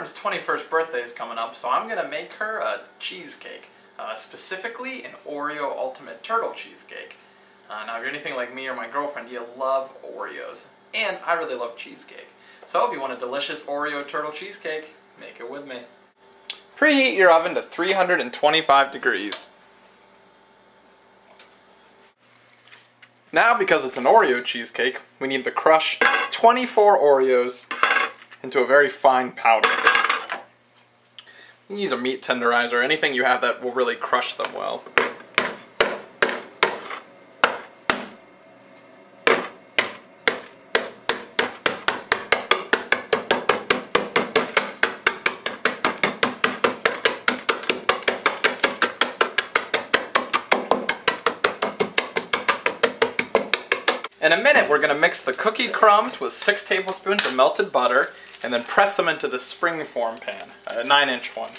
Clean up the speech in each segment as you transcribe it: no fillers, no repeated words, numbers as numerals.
girlfriend's 21st birthday is coming up, so I'm gonna make her a cheesecake. Specifically an Oreo Ultimate Turtle Cheesecake. Now if you're anything like me or my girlfriend, you love Oreos. And I really love cheesecake. So if you want a delicious Oreo Turtle Cheesecake, make it with me. Preheat your oven to 325 degrees. Now, because it's an Oreo cheesecake, we need to crush 24 Oreos into a very fine powder. You can use a meat tenderizer, anything you have that will really crush them well. In a minute, we're going to mix the cookie crumbs with 6 tablespoons of melted butter and then press them into the springform pan, a 9-inch one.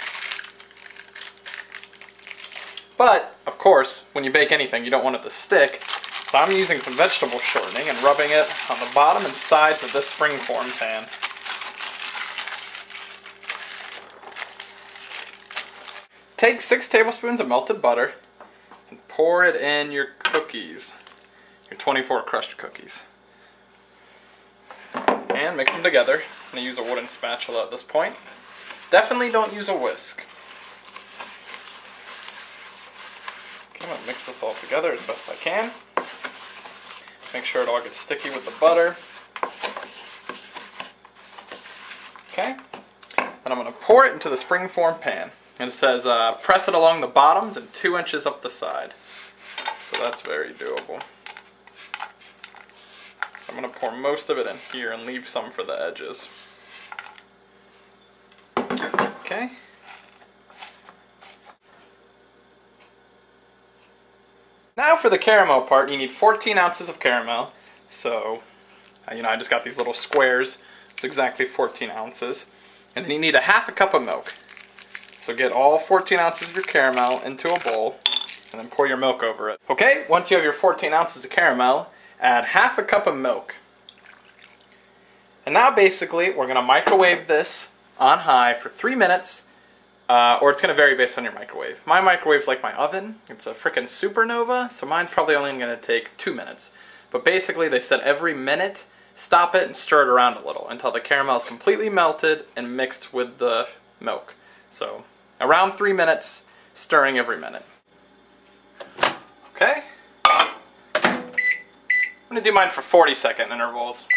But, of course, when you bake anything, you don't want it to stick, so I'm using some vegetable shortening and rubbing it on the bottom and sides of this springform pan. Take 6 tablespoons of melted butter and pour it in your cookies. Your 24 crushed cookies. And mix them together. I'm going to use a wooden spatula at this point. Definitely don't use a whisk. Okay, I'm going to mix this all together as best I can. Make sure it all gets sticky with the butter. Okay. Then I'm going to pour it into the springform pan. And it says press it along the bottoms and 2 inches up the side. So that's very doable. I'm going to pour most of it in here and leave some for the edges. Okay. Now for the caramel part, you need 14 ounces of caramel. So, I just got these little squares. It's exactly 14 ounces. And then you need a half a cup of milk. So get all 14 ounces of your caramel into a bowl and then pour your milk over it. Okay, once you have your 14 ounces of caramel, add half a cup of milk. And now basically we're going to microwave this on high for 3 minutes, or it's going to vary based on your microwave. My microwave's like my oven. It's a frickin' supernova, so mine's probably only going to take 2 minutes. But basically they said every minute, stop it and stir it around a little until the caramel is completely melted and mixed with the milk. So around 3 minutes, stirring every minute. Okay. I'm going to do mine for 40-second intervals.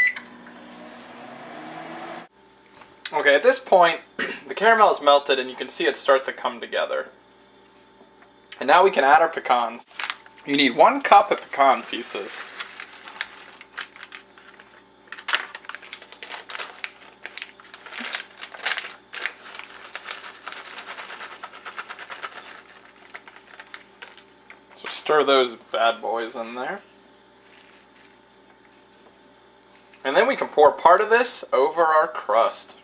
Okay, at this point, the caramel is melted and you can see it start to come together. And now we can add our pecans. You need 1 cup of pecan pieces. So stir those bad boys in there. And then we can pour part of this over our crust.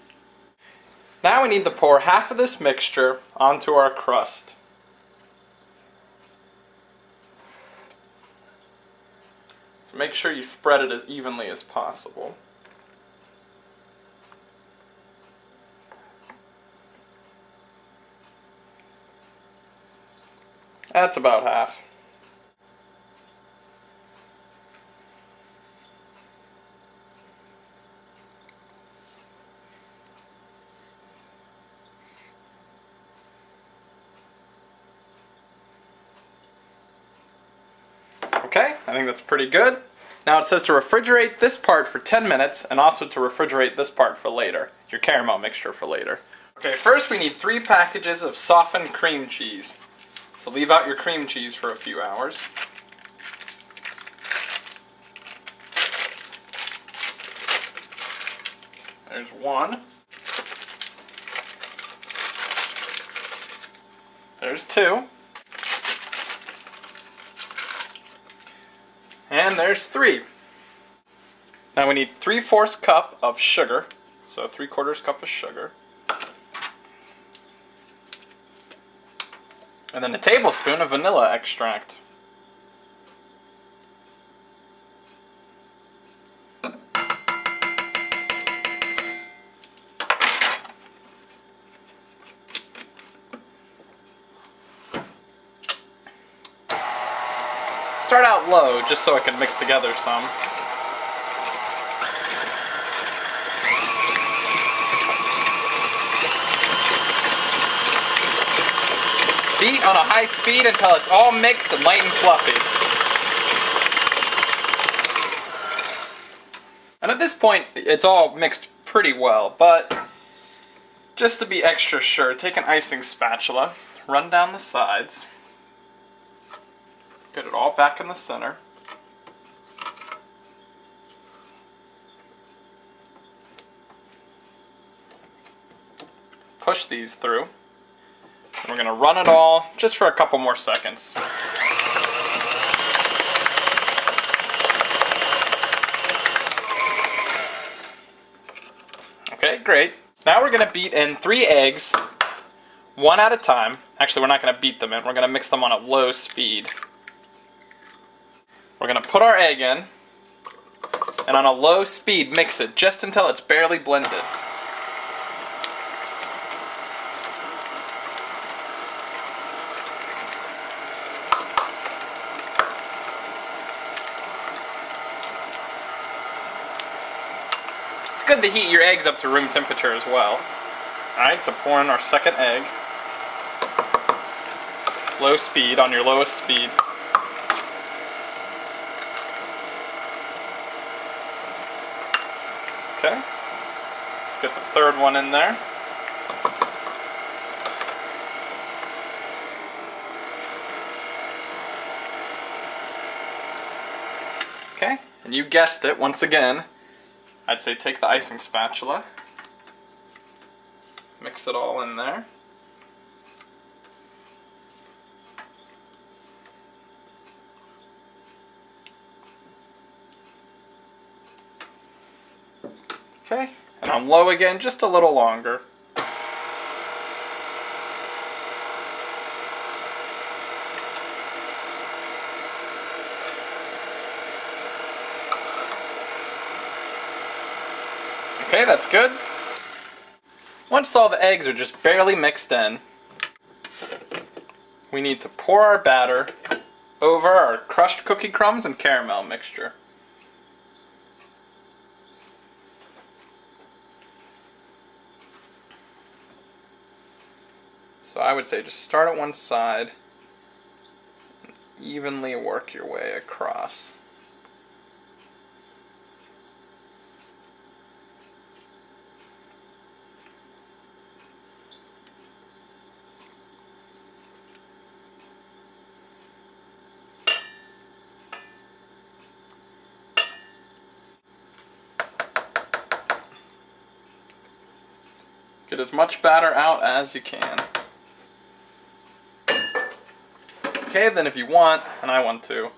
Now we need to pour half of this mixture onto our crust. So make sure you spread it as evenly as possible. That's about half. Okay, I think that's pretty good. Now it says to refrigerate this part for 10 minutes and also to refrigerate this part for later, your caramel mixture for later. Okay, first we need 3 packages of softened cream cheese. So leave out your cream cheese for a few hours. There's 1. There's 2. And there's 3. Now we need 3/4 cup of sugar, so 3/4 cup of sugar. And then a tablespoon of vanilla extract. start out low just so it can mix together some. Beat on a high speed until it's all mixed and light and fluffy. And at this point, it's all mixed pretty well, but just to be extra sure, take an icing spatula, run down the sides, get it all back in the center. Push these through. And we're going to run it all just for a couple more seconds. Okay, great. Now we're going to beat in 3 eggs, one at a time. Actually, we're not going to beat them in. We're going to mix them on a low speed. We're going to put our egg in, and on a low speed, mix it just until it's barely blended. It's good to heat your eggs up to room temperature as well. Alright, so pour in our second egg. Low speed, on your lowest speed. Okay. Let's get the third one in there. Okay, and you guessed it, once again, I'd say take the icing spatula, mix it all in there. Okay, and on low again, just a little longer. Okay, that's good. Once all the eggs are just barely mixed in, we need to pour our batter over our crushed cookie crumbs and caramel mixture. So I would say just start at one side and evenly work your way across. Get as much batter out as you can. Okay, then if you want, and I want to,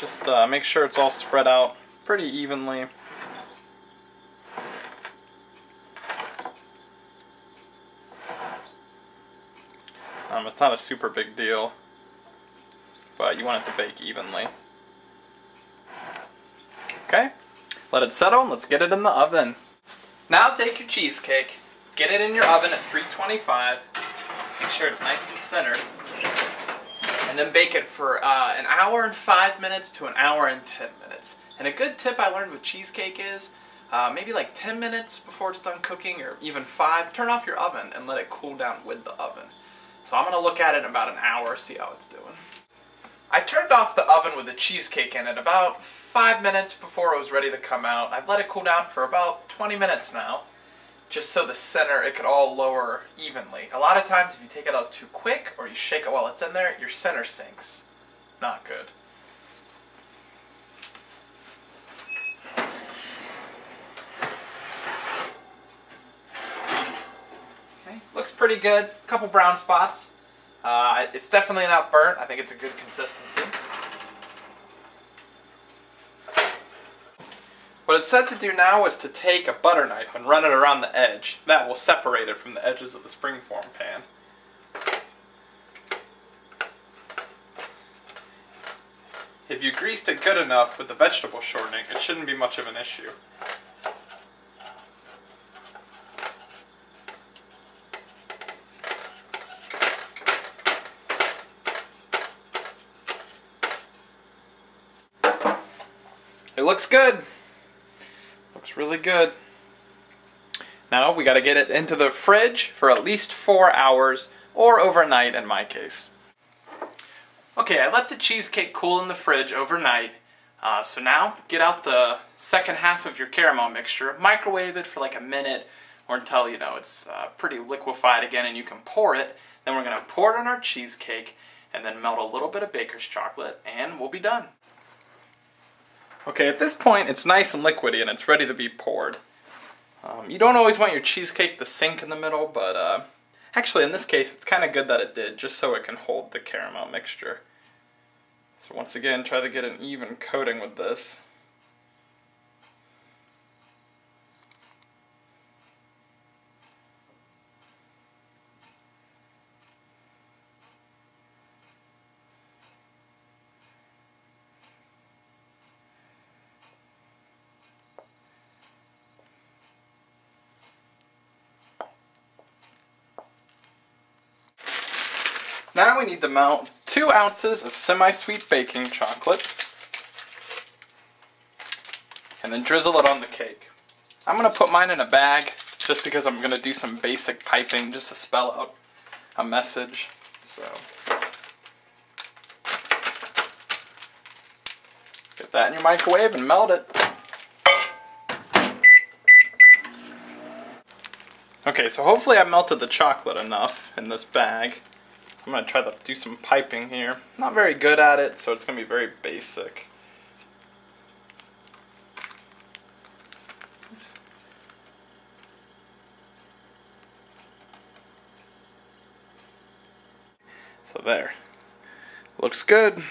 just make sure it's all spread out pretty evenly. It's not a super big deal, but you want it to bake evenly. Okay, let it settle and let's get it in the oven. Now take your cheesecake, get it in your oven at 325, make sure it's nice and centered, and then bake it for an hour and 5 minutes to an hour and 10 minutes. And a good tip I learned with cheesecake is maybe like 10 minutes before it's done cooking, or even 5, turn off your oven and let it cool down with the oven. So I'm going to look at it in about an hour, see how it's doing. I turned off the oven with the cheesecake in it about 5 minutes before it was ready to come out. I've let it cool down for about 20 minutes now, just so the center, it could all lower evenly. A lot of times if you take it out too quick or you shake it while it's in there, your center sinks. Not good. Okay, looks pretty good. A couple brown spots. It's definitely not burnt. I think it's a good consistency. What it's said to do now is to take a butter knife and run it around the edge. That will separate it from the edges of the springform pan. If you greased it good enough with the vegetable shortening, it shouldn't be much of an issue. looks good. Looks really good. Now we got to get it into the fridge for at least 4 hours, or overnight in my case. Okay, I let the cheesecake cool in the fridge overnight. So now get out the second half of your caramel mixture, microwave it for like a minute or until you know it's pretty liquefied again and you can pour it. Then we're going to pour it on our cheesecake and then melt a little bit of baker's chocolate and we'll be done. Okay, at this point it's nice and liquidy and it's ready to be poured. You don't always want your cheesecake to sink in the middle, but actually in this case it's kind of good that it did, just so it can hold the caramel mixture. So once again, try to get an even coating with this. Now we need to melt 2 ounces of semi-sweet baking chocolate and then drizzle it on the cake. I'm going to put mine in a bag just because I'm going to do some basic piping just to spell out a message. So get that in your microwave and melt it. Okay, so hopefully I melted the chocolate enough in this bag. I'm going to try to do some piping here. Not very good at it, so it's going to be very basic. So there. Looks good.